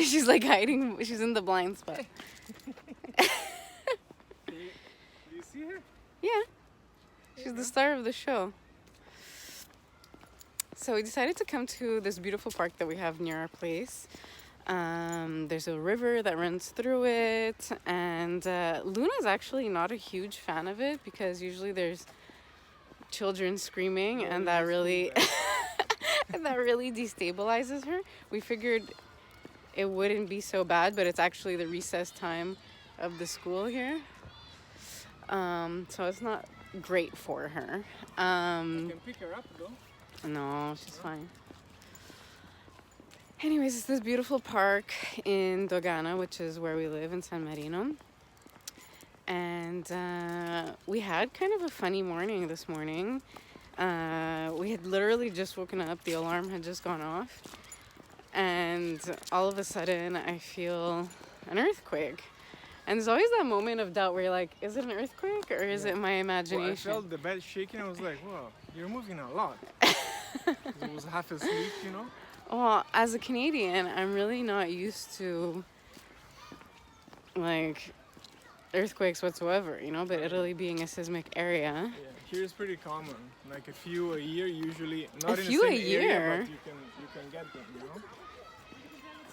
She's like hiding. She's in the blind spot. Do you see her? Yeah. She's the star of the show. So we decided to come to this beautiful park that we have near our place. There's a river that runs through it, and Luna's actually not a huge fan of it because usually there's children screaming, and that really that really destabilizes her. We figured it wouldn't be so bad, but it's actually the recess time of the school here, so it's not great for her. You can pick her up though. No, she's fine. Anyways, it's this beautiful park in Dogana, which is where we live in San Marino. And we had kind of a funny morning this morning. We had literally just woken up. The alarm had just gone off. And all of a sudden, I feel an earthquake. And there's always that moment of doubt where you're like, is it an earthquake or is it my imagination? Well, I felt the bed shaking. I was like, wow, you're moving a lot. 'Cause I was half asleep, you know? Well, as a Canadian, I'm really not used to, like, earthquakes whatsoever, you know? But Italy being a seismic area. Yeah, here is pretty common. Like a few a year usually. Not A in few the a same year? area, but you can get them, you know?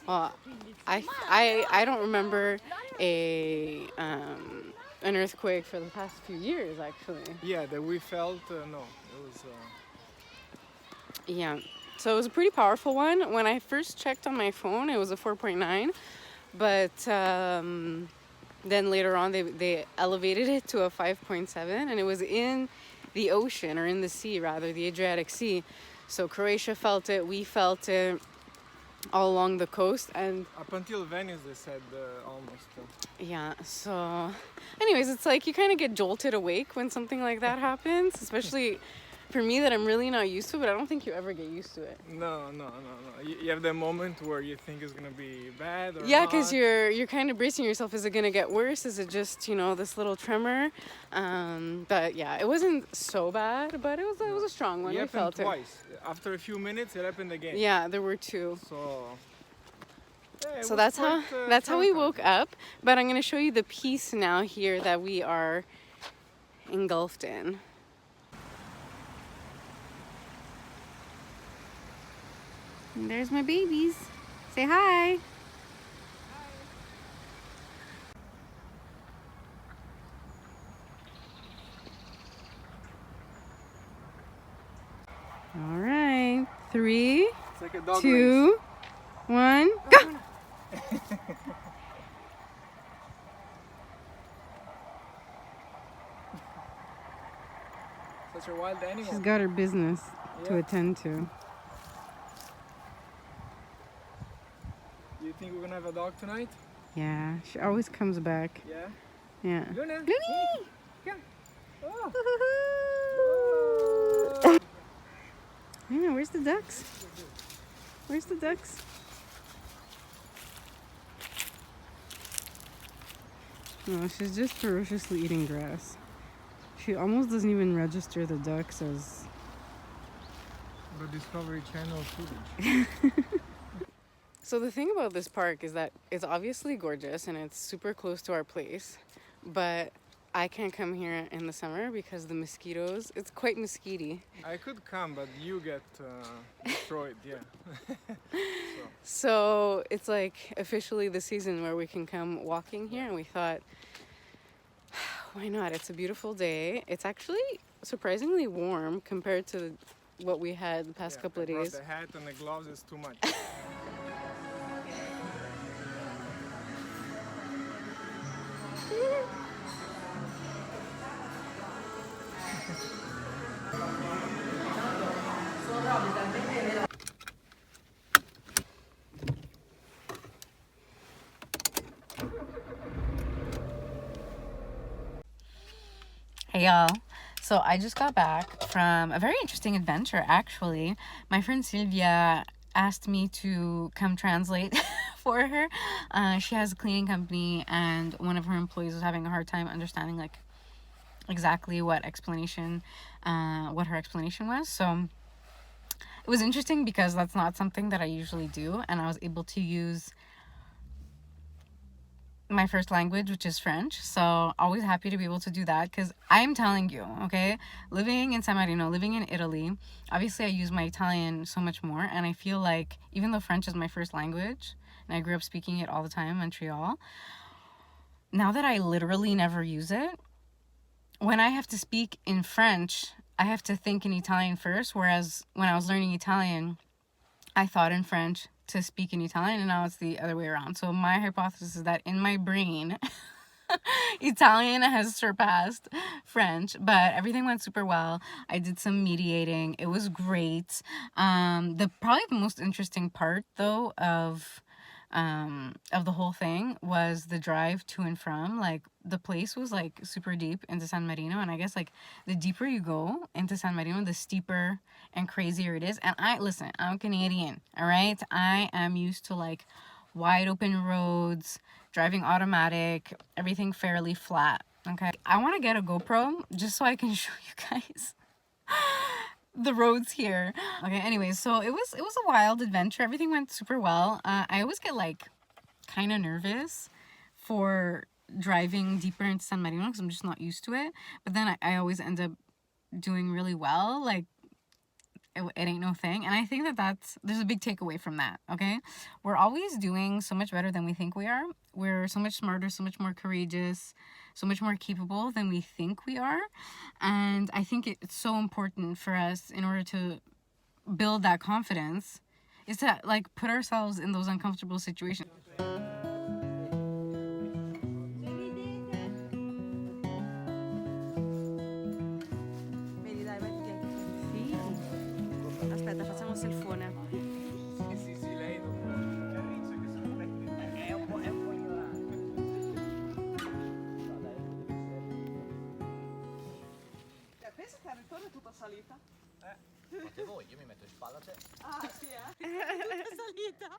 Well, I don't remember an earthquake for the past few years, actually. Yeah, that we felt, no. It was... Yeah. So it was a pretty powerful one. When I first checked on my phone, it was a 4.9. But then later on, they elevated it to a 5.7. And it was in the ocean, or in the sea, rather, the Adriatic Sea. So Croatia felt it. We felt it all along the coast. And up until Venice, they said almost. yeah, so... Anyways, it's like you kind of get jolted awake when something like that happens. Especially... for me, that I'm really not used to, but I don't think you ever get used to it. No. You have that moment where you think it's gonna be bad or yeah, not. because you're kind of bracing yourself. Is it gonna get worse? Is it just, you know, this little tremor? But yeah, it wasn't so bad, but it was a strong one. It We happened felt twice. After a few minutes, it happened again. Yeah, there were two. So. Yeah, So that's how we woke up. But I'm gonna show you the piece now here that we are engulfed in. And there's my babies. Say hi. All right. 3, It's like a dog 2, 1, go! Such a wild animal. She's got her business to Yeah. attend to. You think we're gonna have a dog tonight? Yeah, she always comes back. Yeah. Yeah. Luna. Looney! Come. Oh. Woohoo! Yeah, where's the ducks? Where's the ducks? No, she's just ferociously eating grass. She almost doesn't even register the ducks as... The Discovery Channel footage. So the thing about this park is that it's obviously gorgeous and it's super close to our place, but I can't come here in the summer because the mosquitoes, it's quite mosquito-y. I could come, but you get destroyed, yeah. So it's like officially the season where we can come walking here, and we thought, why not? It's a beautiful day. It's actually surprisingly warm compared to what we had the past couple of days. The hat and the gloves is too much. Hey y'all. So I just got back from a very interesting adventure, actually. My friend Sylvia asked me to come translate for her. She has a cleaning company, and one of her employees was having a hard time understanding like exactly what her explanation was. So it was interesting because that's not something that I usually do, and I was able to use my first language, which is French. So always happy to be able to do that, because I'm telling you, okay, living in San Marino, living in Italy, obviously I use my Italian so much more, and I feel like even though French is my first language and I grew up speaking it all the time in Montreal, now that I literally never use it, when I have to speak in French, I have to think in Italian first, whereas when I was learning Italian, I thought in French to speak in Italian, and now it's the other way around. So my hypothesis is that in my brain, Italian has surpassed French, but everything went super well. I did some mediating. It was great. The probably the most interesting part though of the whole thing was the drive to and from. Like, the place was like super deep into San Marino, and I guess like the deeper you go into San Marino, the steeper and crazier it is. And listen, I'm Canadian, all right? I am used to like wide open roads, driving automatic, everything fairly flat. Okay, I want to get a GoPro just so I can show you guys the roads here. Okay, anyways, so it was a wild adventure. Everything went super well. I always get like kind of nervous for driving deeper into San Marino because I'm just not used to it. But then I always end up doing really well. Like, it ain't no thing. And I think there's a big takeaway from that. Okay, we're always doing so much better than we think we are. We're so much smarter, so much more courageous, so much more capable than we think we are. And I think it's so important for us, in order to build that confidence, is to like put ourselves in those uncomfortable situations. Sì. Aspetta, facciamo il selfone. Pensa che al ritorno è tutta salita. Fate voi, io mi metto in spalla a te. Ah, sì, tutta salita.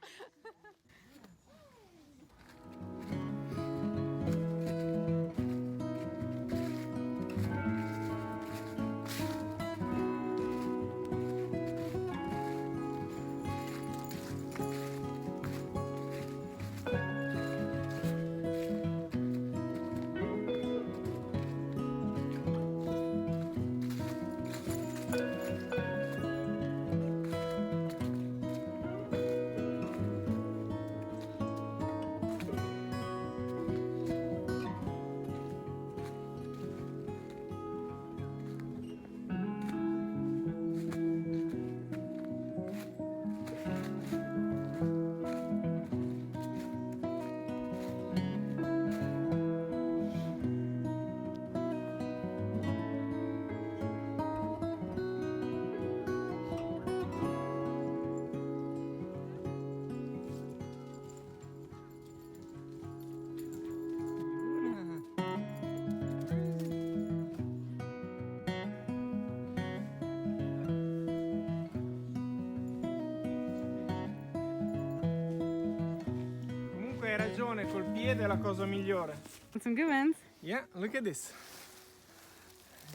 Comunque hai ragione, col piede è la cosa migliore. Some good ones. Yeah, look at this.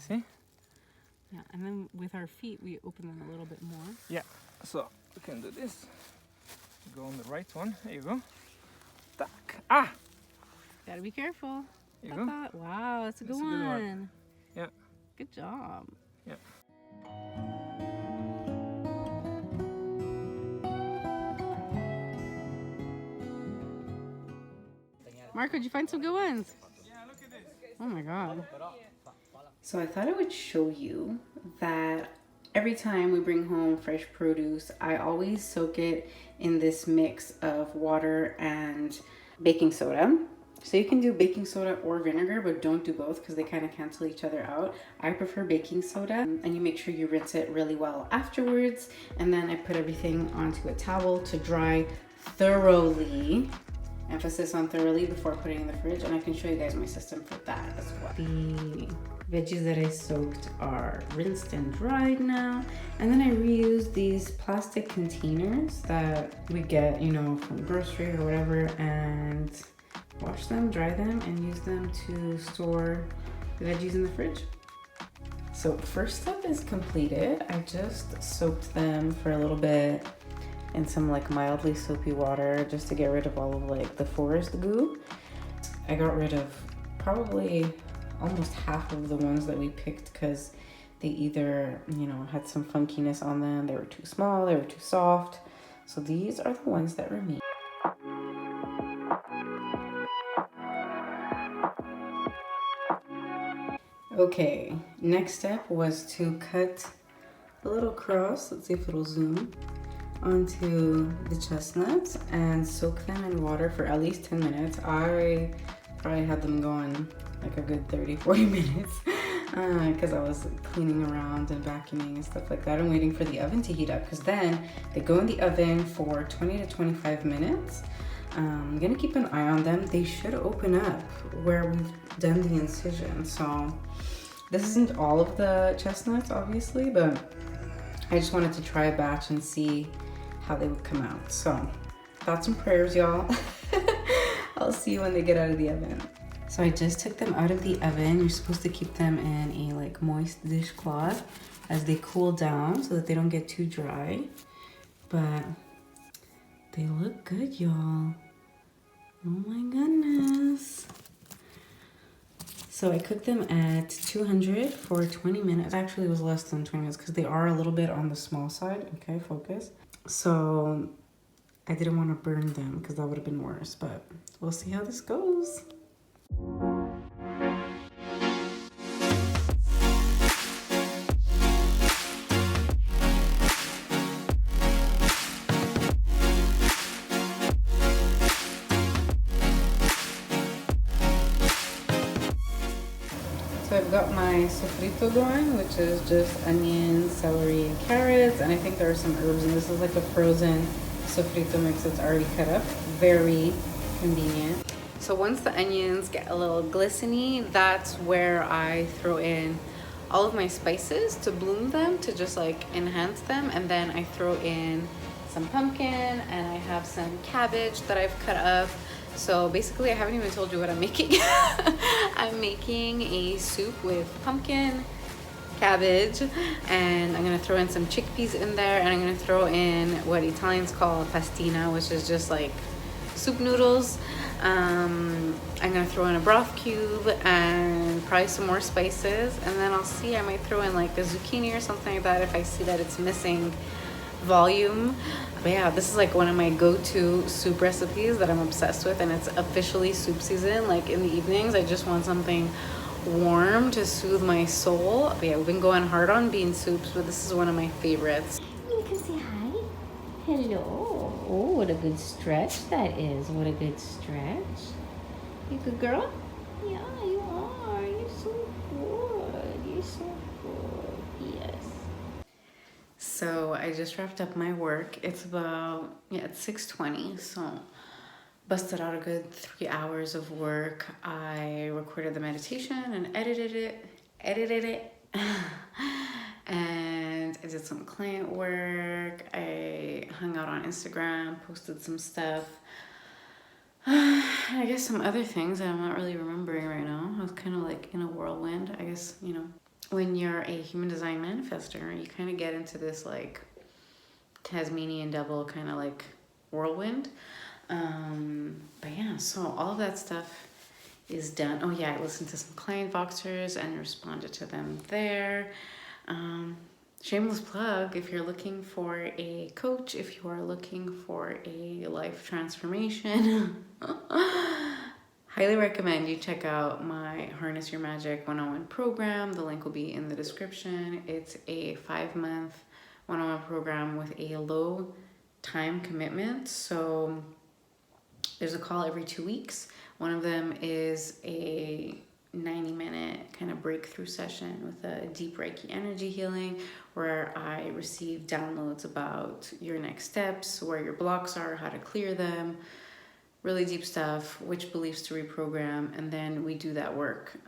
See? Yeah, and then with our feet, we open them a little bit more. Yeah, so we can do this. Go on the right one. There you go. Tac. Ah! Gotta be careful. There you go. Wow, that's a good That's a good one. one. Yeah. Good job. Yeah. Marco, did you find some good ones? Yeah, look at this. Oh my god. So I thought I would show you that every time we bring home fresh produce, I always soak it in this mix of water and baking soda. So you can do baking soda or vinegar, but don't do both because they kind of cancel each other out. I prefer baking soda, and you make sure you rinse it really well afterwards. And then I put everything onto a towel to dry thoroughly. Emphasis on thoroughly before putting in the fridge, and I can show you guys my system for that as well. The veggies that I soaked are rinsed and dried now, and then I reuse these plastic containers that we get, you know, from grocery or whatever, and wash them, dry them, and use them to store the veggies in the fridge. So first step is completed. I just soaked them for a little bit in some like mildly soapy water just to get rid of all of like the forest goo. I got rid of probably almost half of the ones that we picked because they either, you know, had some funkiness on them, they were too small, they were too soft. So these are the ones that remain. Okay, next step was to cut a little cross, let's see if it'll zoom, onto the chestnuts and soak them in water for at least 10 minutes. I probably had them going like a good 30-40 minutes because I was cleaning around and vacuuming and stuff like that and waiting for the oven to heat up, because then they go in the oven for 20 to 25 minutes. I'm gonna keep an eye on them. They should open up where we've done the incision. So this isn't all of the chestnuts obviously, but I just wanted to try a batch and see how they would come out. So thoughts and prayers, y'all. I'll see you when they get out of the oven. So I just took them out of the oven. You're supposed to keep them in a like moist dishcloth as they cool down so that they don't get too dry. But they look good, y'all. Oh my goodness. So I cooked them at 200 for 20 minutes. Actually, it was less than 20 minutes because they are a little bit on the small side. Okay, focus. So I didn't want to burn them because that would have been worse, but we'll see how this goes. So I've got my sofrito going, which is just onions, celery, and carrots, and I think there are some herbs, and this is like a frozen sofrito mix that's already cut up. Very convenient. So once the onions get a little glistening, that's where I throw in all of my spices to bloom them, to just like enhance them, and then I throw in some pumpkin, and I have some cabbage that I've cut up. So basically, I haven't even told you what I'm making. I'm making a soup with pumpkin, cabbage, and I'm gonna throw in some chickpeas in there, and I'm gonna throw in what Italians call pastina, which is just like soup noodles. I'm gonna throw in a broth cube and probably some more spices, and then I'll see, I might throw in like a zucchini or something like that if I see that it's missing volume. But yeah, this is like one of my go-to soup recipes that I'm obsessed with, and it's officially soup season. Like in the evenings, I just want something warm to soothe my soul. But yeah, we've been going hard on bean soups, but this is one of my favorites. You can say hi. Hello. Oh, what a good stretch that is. What a good stretch. You good girl? Yeah, you are. You're so good. You're so good. Yes. So I just wrapped up my work. It's about, yeah, it's 6:20, so busted out a good 3 hours of work. I recorded the meditation and edited it. And I did some client work. I hung out on Instagram, posted some stuff. I guess some other things that I'm not really remembering right now. I was kind of like in a whirlwind. I guess, you know, when you're a human design manifester, you kind of get into this like Tasmanian devil kind of like whirlwind. But yeah, so all of that stuff is done. Oh yeah, I listened to some client Voxers and responded to them there. Shameless plug, if you're looking for a coach, if you are looking for a life transformation, highly recommend you check out my Harness Your Magic 101 program. The link will be in the description. It's a 5-month 101 program with a low time commitment. So there's a call every 2 weeks. One of them is a 90-minute kind of breakthrough session with a deep Reiki energy healing, where I receive downloads about your next steps, where your blocks are, how to clear them, really deep stuff, which beliefs to reprogram. And then we do that work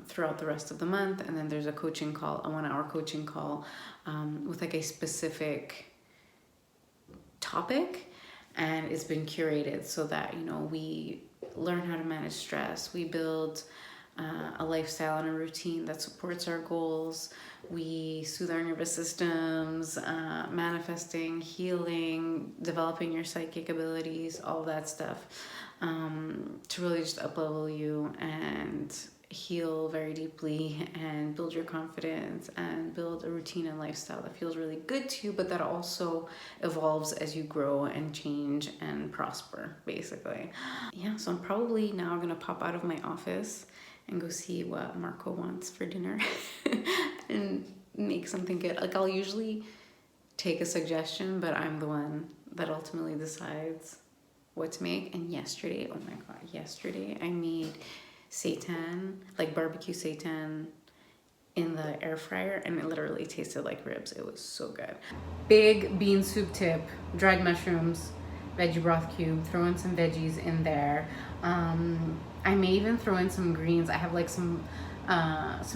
throughout the rest of the month. And then there's a coaching call, a 1-hour coaching call with like a specific topic. And it's been curated so that, you know, we learn how to manage stress. We build a lifestyle and a routine that supports our goals. We soothe our nervous systems, manifesting, healing, developing your psychic abilities, all that stuff, to really just up-level you and heal very deeply and build your confidence and build a routine and lifestyle that feels really good to you, but that also evolves as you grow and change and prosper, basically. Yeah, so I'm probably now gonna pop out of my office and go see what Marco wants for dinner and make something good. Like, I'll usually take a suggestion, but I'm the one that ultimately decides what to make. And yesterday, oh my God, yesterday I made seitan, like barbecue seitan in the air fryer, and it literally tasted like ribs. It was so good. Big bean soup tip, dried mushrooms, veggie broth cube, throw in some veggies in there. I may even throw in some greens. I have like some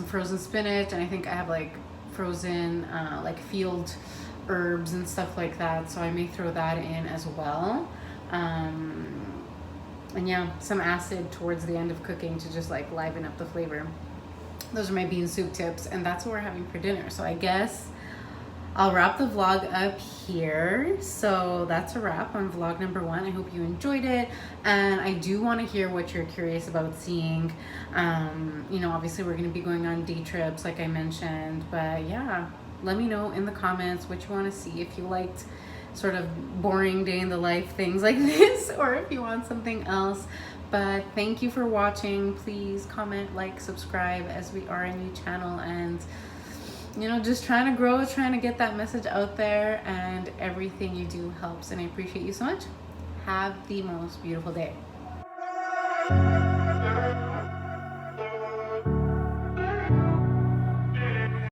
frozen spinach, and I think I have like frozen like field herbs and stuff like that, so I may throw that in as well. And yeah, some acid towards the end of cooking to just like liven up the flavor. Those are my bean soup tips, and that's what we're having for dinner. So I guess I'll wrap the vlog up here. So that's a wrap on vlog number 1. I hope you enjoyed it, and I do want to hear what you're curious about seeing. You know, obviously we're going to be going on day trips like I mentioned, but yeah, let me know in the comments what you want to see, if you liked sort of boring day in the life things like this, or if you want something else. But thank you for watching. Please comment, like, subscribe, as we are a new channel, and you know, just trying to grow, trying to get that message out there, and everything you do helps, and I appreciate you so much. Have the most beautiful day.